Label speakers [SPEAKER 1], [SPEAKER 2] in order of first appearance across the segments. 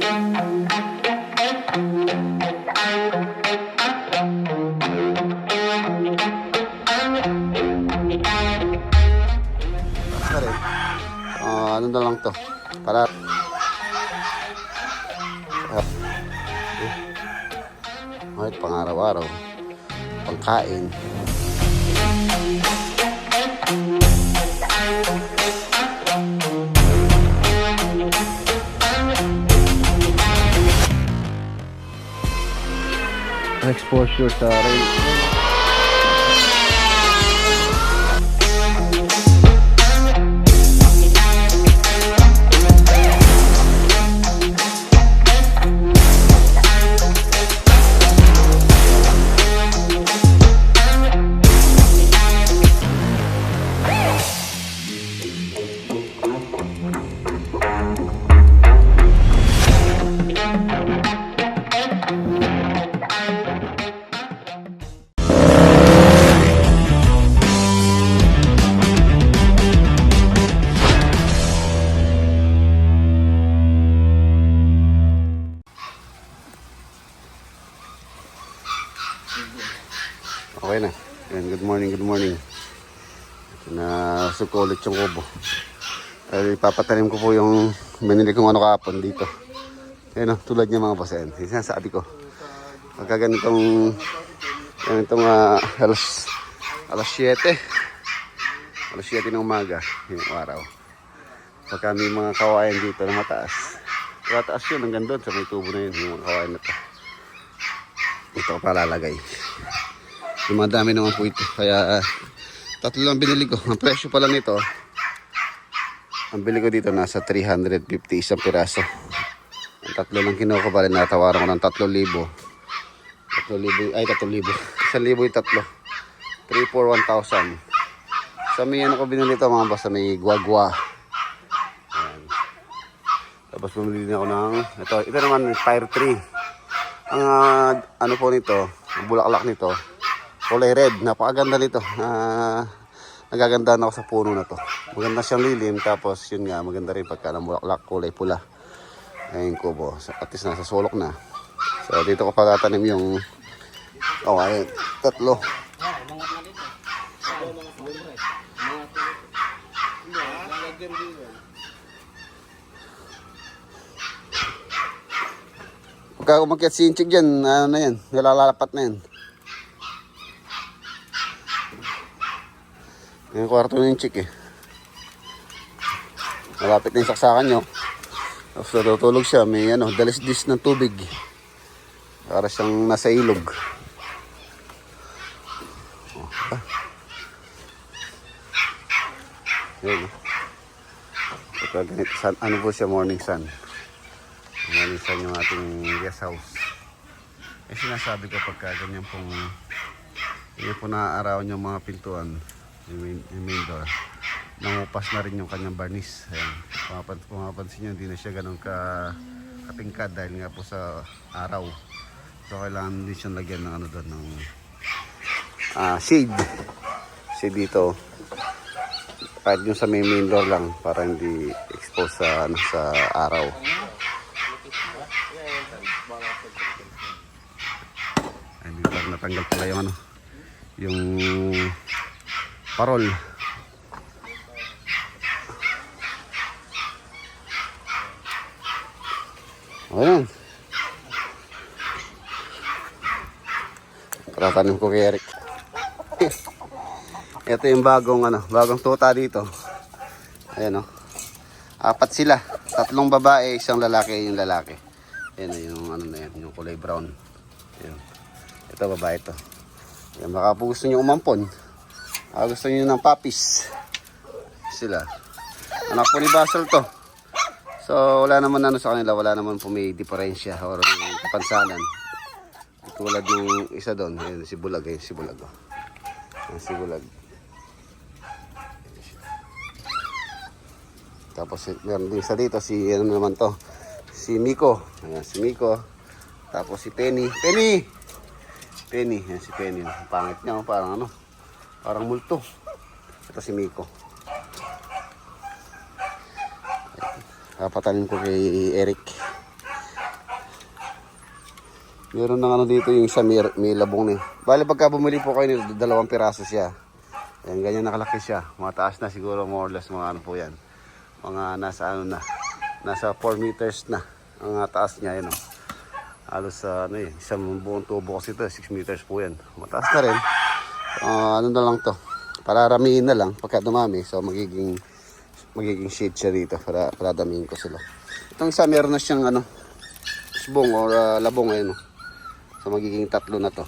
[SPEAKER 1] Ano na lang to para pang araw-araw pangkain. Exposure sa rail. Okay na. Ayan, good morning, good morning. Nasuko ulit yung kubo. Ay, ipapatanim ko po yung binili kong ano kahapon dito. Ayan o, tulad niya mga boss. Ayan, sinasabi ko. Pagka ganitong alas 7. Alas 7 ng umaga, yung araw. Pagka may mga kawayan dito na mataas. Mataas yun, hanggang doon sa may tubo na yun, yung mga kawayan na to. Ito ko palalagay. Dumadami naman po ito. Kaya tatlo lang binili ko. Ang presyo pala nito, ang bili ko dito nasa 350 isang piraso. Ang tatlo lang kinuha ko pala, natawaran ko ng 3,000. 3,000 ay 3,000. 1,000 yung tatlo. 3 for 1,000. Sa may ano ko binili ito mga basta may guagua. Ayan. Tapos bumili din ako ng ito naman fire tree. Ang ano po nito, ang bulaklak nito, kulay red. Napakaganda nito. Nagagandahan ako sa puno na to. Maganda siyang lilim. Tapos yun nga, maganda rin pagka ng bulaklak, kulay pula. Ayun ko po. At least nasa sulok na. So dito ko pagtatanim yung ayun, tatlo. Pagka umakyat si Inchik dyan, ano na yan, nalalapat na yan. Yung kwarto ng Inchik eh. Malapit na yung saksakan nyo. Tapos natutulog siya, may dalis-dis ng tubig. Para siyang nasa ilog. Ayan o. Ito ganito, ano po siya, morning sun. Morning sun yung ating guest house. Eh sinasabi ko pagka ganyan pong naaarawan yung mga pintuan, yung main door, nangupas na rin yung kanyang barnis. Ayan. Pumapansin nyo, hindi na siya ganun katingkad dahil nga po sa araw. So kailangan din siyang lagyan ng doon, ng shade. Shade dito. Kahit yung sa main door lang para hindi expose sa araw. Ayun, pag natanggal pala yung yung parol. Ayan. Tatanim ko kay Eric. Ito yung bagong tuta dito. Ayan o. 4 sila. 3 babae, 1 lalaki, yung lalaki. Ayan yung na yan, yung kulay brown. Ayan. Ito babae ito. Ayan, baka po gusto nyo umampon. Gusto nyo ng puppies. Sila. Anak po ni Basel to. So wala naman sa kanila, wala naman po may diferensya or may kapansanan. Tulad ng isa doon, ayan, si Bulag. Ayan, si Bulag. Ayan, si Bulag. Tapos meron din isa dito, si ano naman to, si Miko. Ayan, si Miko. Tapos si Penny. Ayan, si Penny. Pangit niya, parang parang multo. Ito si Miko. Kapatanin ko kay Eric. Meron ng ano dito yung isa may labong na. Bali pagka bumili po kayo nito, 2 piraso siya. Ayan, ganyan nakalaki siya. Mataas na siguro more or less mga ano po yan. Mga nasa ano na. Nasa 4 meters na. Ang taas niya yun. Halos ano isang buong tubo kasi ito. 6 meters po yan. Mataas na rin. Ano na lang to. Pararamihin na lang pagka dumami. So magiging shade siya dito para damihin ko sila. Itong isa meron na siyang ano. Subong or labong ayun. So magiging 3 na to.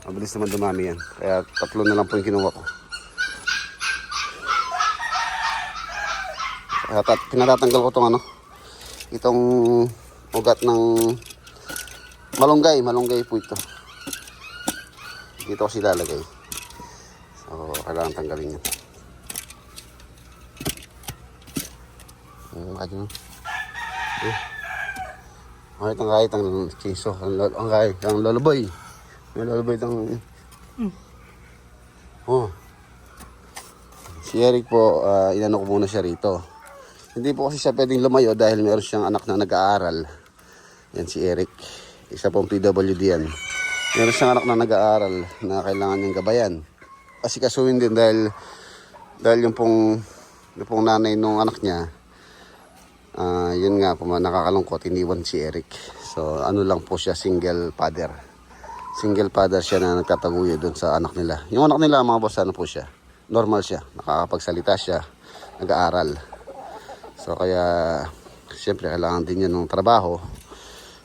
[SPEAKER 1] Mabilis naman dumami yan. Kaya 3 na lang po yung kinuha ko. Pinatatanggal ko itong ano. Itong ugat ng malunggay. Malunggay po ito. Dito ko sila lalagay. So kailangan tanggalin yan. Kahit ang chiso, ang loloboy. May loloboy itong... Oh. Si Eric po, inano ko muna siya rito. Hindi po kasi siya pwedeng lumayo dahil meron siyang anak na nag-aaral. Yan si Eric. Isa pong PWD yan. Meron siyang anak na nag-aaral na kailangan niyang gabayan. Kasi kasuhin din dahil yung pong nanay nung anak niya, yun nga po, nakakalungkot, iniwan si Eric. So ano lang po siya, single father siya na nagtataguyo doon sa anak nila. Yung anak nila mga boss, ano po siya, normal siya, nakakapagsalita siya, nag-aaral. So kaya siyempre kailangan din niya ng trabaho.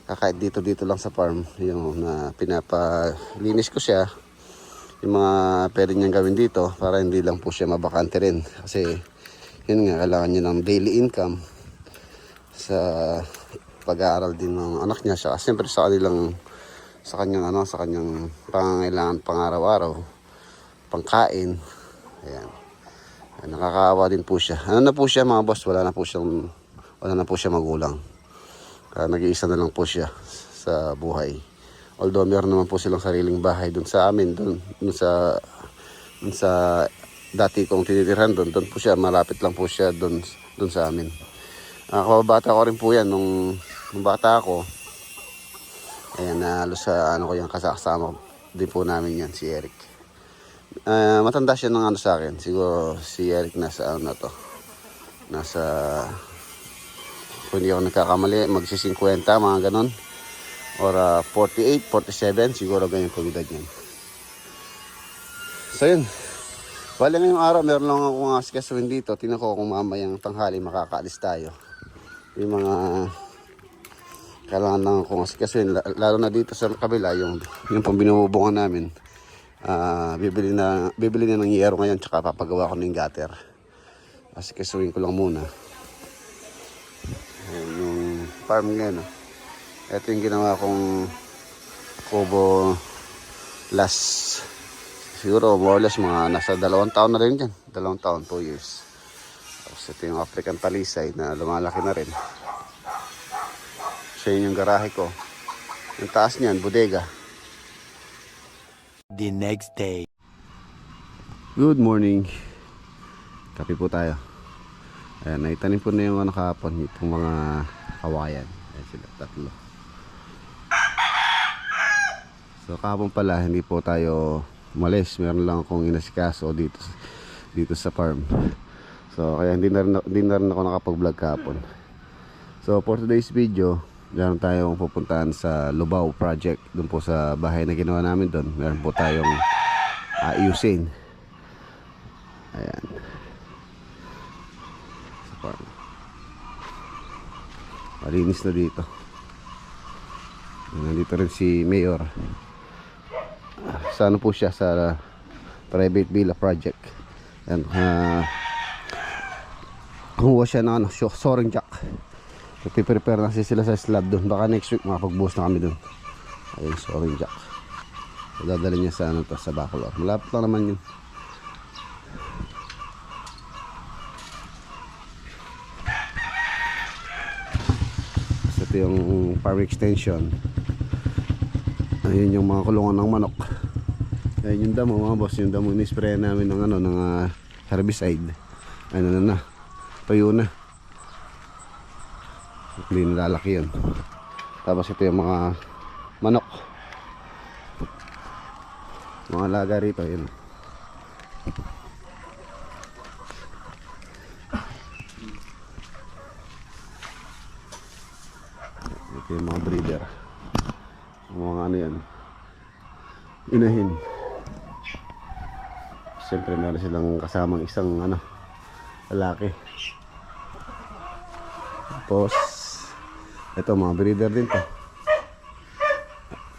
[SPEAKER 1] Kahit dito lang sa farm, yung na pinapalinis ko siya, yung mga pwede niyang gawin dito para hindi lang po siya mabakante rin. Kasi yun nga, kailangan niya ng daily income sa pag-aaral din ng anak niya siya. Siyempre sa kanyang pangangailangan pang-araw-araw, pangkain. Ayan. Nakakaawa din po siya. Ano na po siya mga boss, wala na po siya magulang. Nag-iisa na lang po siya sa buhay. Although meron naman po silang sariling bahay doon sa amin, doon sa dati kong tinitirhan doon po siya, malapit lang po siya doon sa amin. Kababata ko rin po yan nung bata ako. Ayan, halos sa ano ko yung kasama din po namin yan, si Eric. Matanda siya ng ano sa akin. Siguro si Eric nasa ano na to. Nasa, kung hindi ako nagkakamali, magsi-50, mga ganon. Or 48, 47, siguro ganyan po edad yan. So yun. Bale ngayong araw, meron lang akong asikasuhin dito. Tingnan ko kung mamayang tanghali makakaalis tayo. Yung mga kailangan lang akong asikasuhin. Lalo na dito sa kabila, yung pang binubungan namin. Bibili na ng yero ngayon, tsaka papagawa ko ng gutter. Asikasuhin ko lang muna. Ayan, yung farm ngayon. Ito yung ginawa kong kubo last, siguro more or less mga nasa 2 taon na rin dyan. 2 taon, 2 years. Tapos ito yung African talisay na lumalaki na rin. Siya yung garahe ko. Yung taas niyan, bodega.
[SPEAKER 2] The next day.
[SPEAKER 1] Good morning. Kape po tayo. Ayan, naitanim po na yung ano kahapon, itong mga kawayan. Ayan sila, 3. So kahapon pala, hindi po tayo umalis. Meron lang akong inasikaso dito sa farm. So kaya hindi na rin ako nakapag-vlog kahapon. So for today's video, meron tayong pupuntahan sa Lubao project. Doon po sa bahay na ginawa namin doon. Meron po tayong ayusin. Ayan. Sa farm. Malinis na dito. Nandito rin si Mayor. Sa ano po siya, sa private villa project. Ayan. Kumuha siya ng soaring jack. Piprepare na sila sa slab doon. Baka next week makapag-buhos na kami doon. Ayun, soaring jack. Dadala niya sa ano to, sa Bacolor. Malapit lang naman yun. So, ito yung farm extension. Ayun yung mga kulungan ng manok. Ayun yung damo mga boss. Yung damo in-spray namin ng ano, ng herbicide. Ano na, tuyo na. Hindi nalalaki yun. Tapos ito yung mga manok. Mga alaga rito, yun. Ito yung mga breeder. Mga ano yan, inahin. Siyempre meron silang kasamang isang ano, lalaki. Tapos ito mga breeder din to.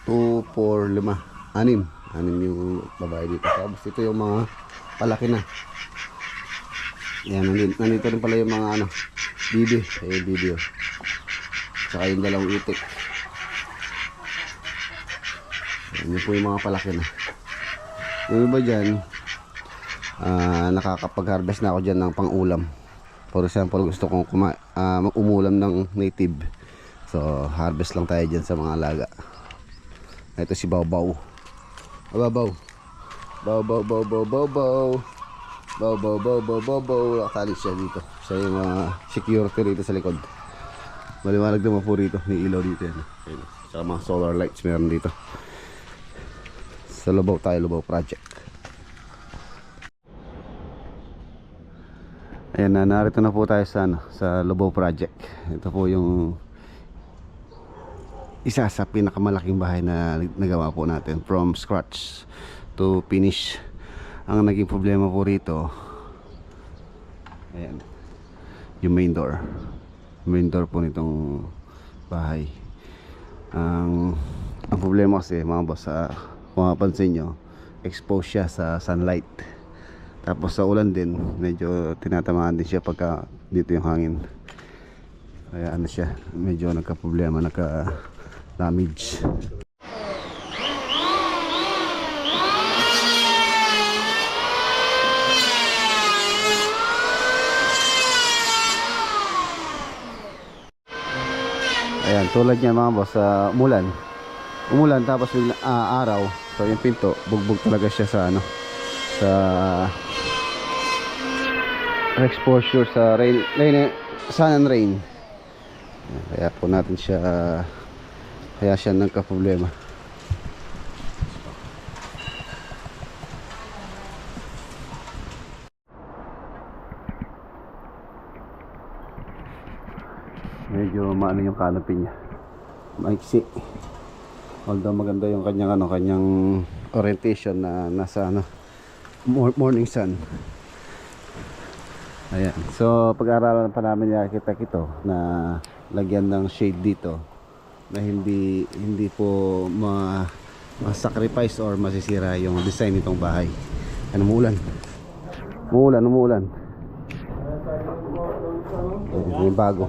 [SPEAKER 1] 2, 4, 5, 6 yung babae dito. Tapos ito yung mga palaki na. Yan, nandito rin pala yung mga ano, bibi. Ayun, video. Saka yung dalawang itik. Yan po yung mga palaki na. Yung iba dyan, nakakapag-harvest na ako dyan ng pang-ulam. For example, gusto kong umulam ng native. So, harvest lang tayo dyan sa mga alaga. Ito si Baw-Baw. Baw-Baw. Baw-Baw, Baw-Baw, Baw-Baw. Baw-Baw, Baw-Baw, Baw-Baw. Nakatali siya dito. Siya yung mga security rito sa likod. Maliwanag naman po rito. May ilaw dito yan. Saka mga solar lights meron dito. Sa Lubao tayo, Lubao Project. Ayan na, narito na po tayo sa Lubao Project. Ito po yung isa sa pinakamalaking bahay na nagawa po natin from scratch to finish. Ang naging problema po rito, ayan, yung main door po nitong bahay. Ang problema kasi mga boss, kung mapansin nyo, exposed siya sa sunlight. Tapos sa ulan din, medyo tinatamaan din siya pagka dito yung hangin. Kaya ano siya, medyo nagka-problema, nagka-damage. Ayan, tulad niya mga boss, umulan tapos araw. So yung pinto, bugbog talaga siya sa ano, sa exposure sa sun and rain. Kaya po natin siya, kaya siya nagka-problema. Medyo maano yung canopy niya, maiksi. Although maganda yung kanyang orientation na nasa morning sun. Ayan. So pag-aaralan pa namin yung architect ito na lagyan ng shade dito na hindi po ma-sacrifice or masisira yung design nitong bahay. Ano, umuulan. Yung bago.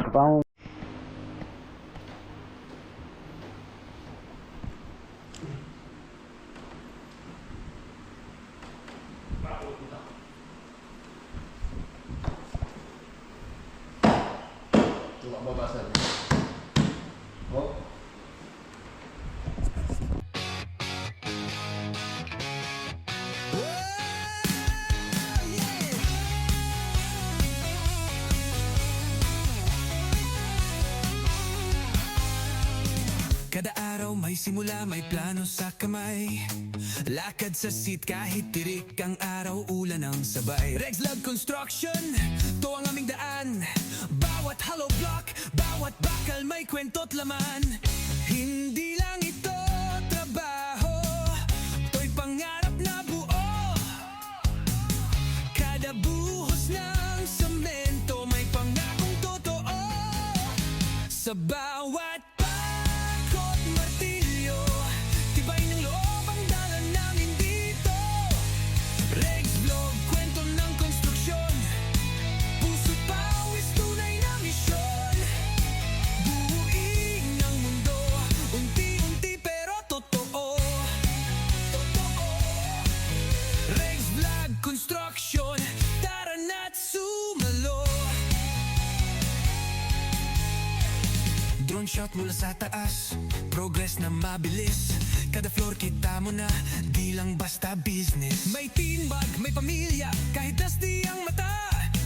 [SPEAKER 1] Pang
[SPEAKER 2] Kada araw may simula, may plano sa kamay. Lakad sa seat kahit tirik ang araw, ulan ang sabay. Rex Love Construction, to ang aming daan. Bawat hollow block, bawat bakal may kwento't laman. Hindi lang ito trabaho, to'y pangarap na buo. Kada buhos ng semento may pangakong totoo. Sa bawat construction, tara na't sumalo. Drone shot mula sa taas, progress na mabilis. Kada floor kita mo na, di lang basta business. May teamwork, may pamilya, kahit dusty ang mata.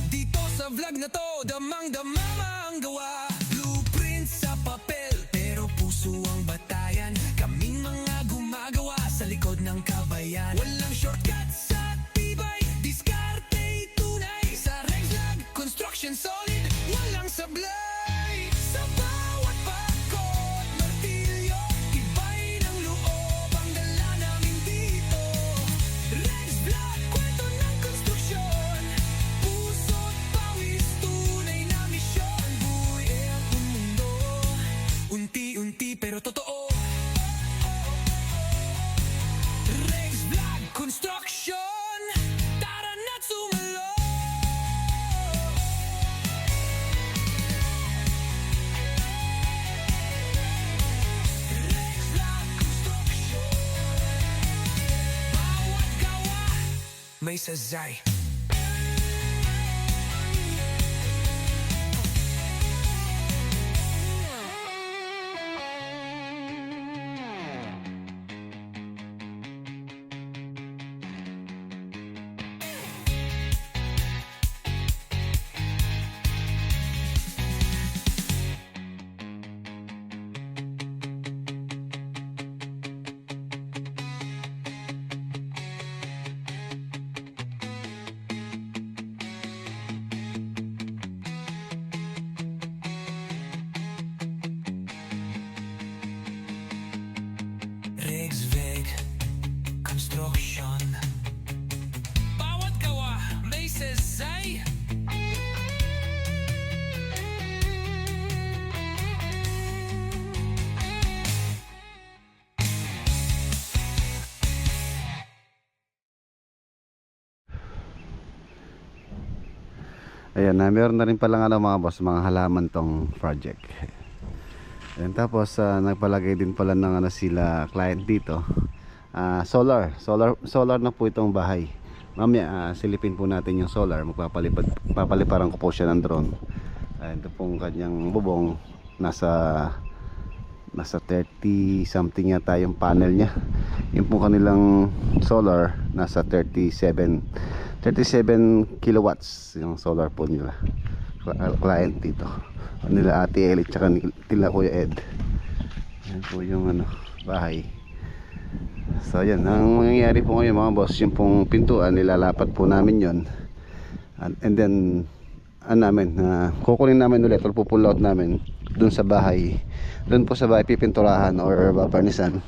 [SPEAKER 2] Dito sa sa vlog na to, damang-dama ang gawa. Blueprint sa papel, pero puso ang batayan. Kaming mga gumagawa sa likod ng kabayan. Walang shortcut sa tibay, diskarte tunay. Sa Rexlag Construction solid, walang sablay. Sa bawat bakod, martilyo, tibay ng loob ang dala namin dito. Rexlag, kwento ng konstruksyon, puso't pawis, tunay na misyon. Buhay ang mundo, unti-unti pero totoo. Rexlag Construction, tara na't sumalo. Rexlag Construction, bawat gawa may sazay. Rexlag Construction, bawat gawa may sazay.
[SPEAKER 1] Ayan na, meron na rin palang mga boss, mga halaman tong project. Ayan, tapos nagpalagay din pala ng sila client dito. Solar na po itong bahay. Mamaya silipin po natin yung solar. Papaliparan ko po siya ng drone. Ayan, ito pong kanyang bubong. Nasa 30 something yata yung panel niya. Yung pong kanilang solar nasa 37 kilowatts yung solar po nila. Client dito nila Ate Ellie tsaka nila Kuya Ed. Yan po yung bahay. So yan, ang mangyayari po ngayon mga boss, yung pong pintuan nilalapat po namin yon. And then kukunin namin ulit or pupull out namin dun sa bahay. Dun po sa bahay pipinturahan or babarnisan.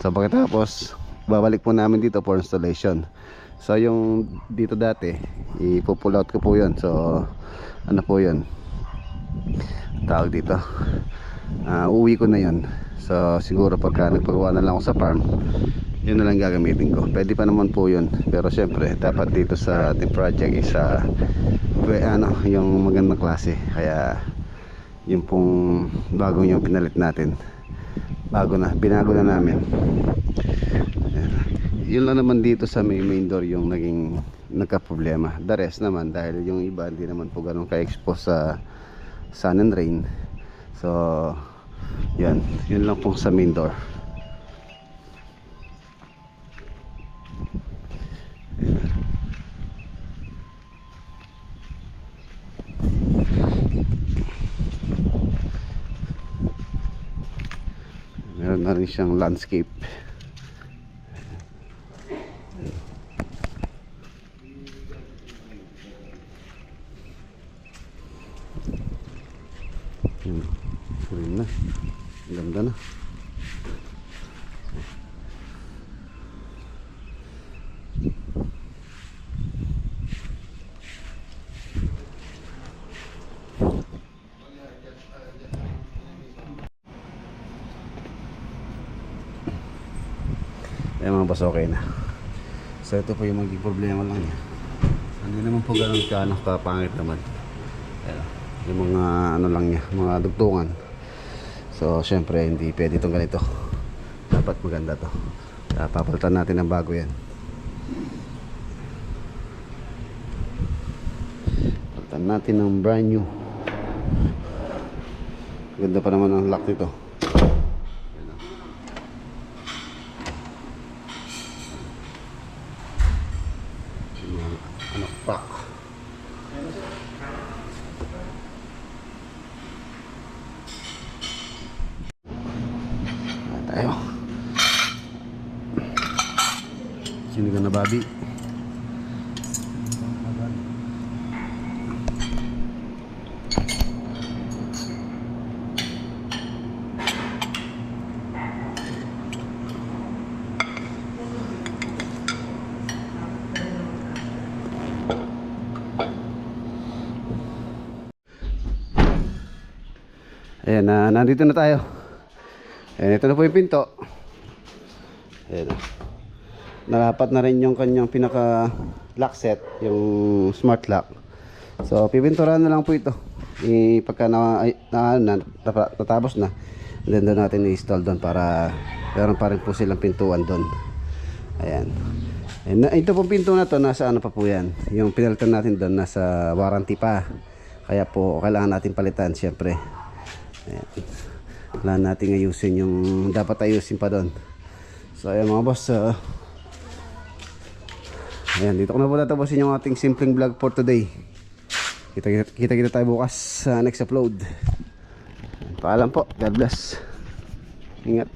[SPEAKER 1] So pagkatapos babalik po namin dito for installation. So yung dito dati ipupull out ko po yun. So po yun tawag dito, uwi ko na yun. So siguro pagka nagpagawa na lang ako sa farm, yun na lang gagamitin ko. Pwede pa naman po yun, pero syempre dapat dito sa ating project is yung magandang klase. Kaya yung pong bagong yung pinalit natin, binago na namin. Yun lang naman dito sa main door yung naging nagka-problema. The rest naman, dahil yung iba hindi naman po ganun ka-expose sa sun and rain. So yun lang po sa main door. Meron na rin siyang landscape. Green na, ganda na. Ayan mga boss, okay na. So ito po yung magiging problema lang niya. Hindi naman po ganun kapangit naman. Ayan, yung mga lang niya, mga dugtungan. So syempre hindi pwede itong ganito. Dapat maganda to. Papalitan natin ng bago yan. Palitan natin ng brand new. Ganda pa naman ang lock nito. Pack. Ayo. Sinigang na babi. Ayan, nandito na tayo. Ayan, ito na po yung pinto. Ayan. Narapat na rin yung kanyang pinaka lock set, yung smart lock. So, pipinturahan na lang po ito. Pagka natapos na, then doon natin i-install doon para meron pa rin po silang pintuan doon. Ayan. And, ito pong pinto na to, nasa ano pa po yan. Yung pinalitan natin doon, nasa warranty pa. Kaya po, kailangan natin palitan syempre. Ayan. Wala nating ayusin yung dapat ayusin pa doon. So ayan mga boss, ayan, dito ko na po tatapusin yung ating simpleng vlog for today. Kita tayo bukas sa next upload. Paalam po, God bless. Ingat.